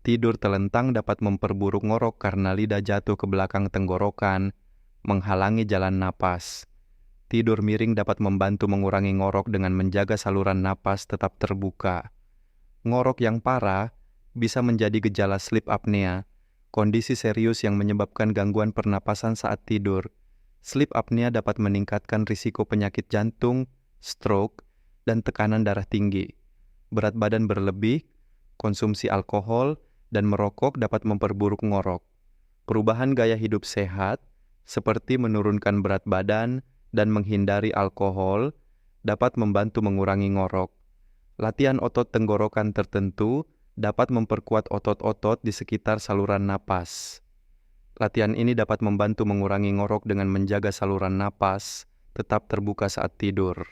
Tidur telentang dapat memperburuk ngorok karena lidah jatuh ke belakang tenggorokan, menghalangi jalan napas. Tidur miring dapat membantu mengurangi ngorok dengan menjaga saluran napas tetap terbuka. Ngorok yang parah bisa menjadi gejala sleep apnea, kondisi serius yang menyebabkan gangguan pernapasan saat tidur. Sleep apnea dapat meningkatkan risiko penyakit jantung, stroke, dan tekanan darah tinggi. Berat badan berlebih, konsumsi alkohol, dan merokok dapat memperburuk ngorok. Perubahan gaya hidup sehat, seperti menurunkan berat badan dan menghindari alkohol, dapat membantu mengurangi ngorok. Latihan otot tenggorokan tertentu dapat memperkuat otot-otot di sekitar saluran napas. Latihan ini dapat membantu mengurangi ngorok dengan menjaga saluran napas tetap terbuka saat tidur.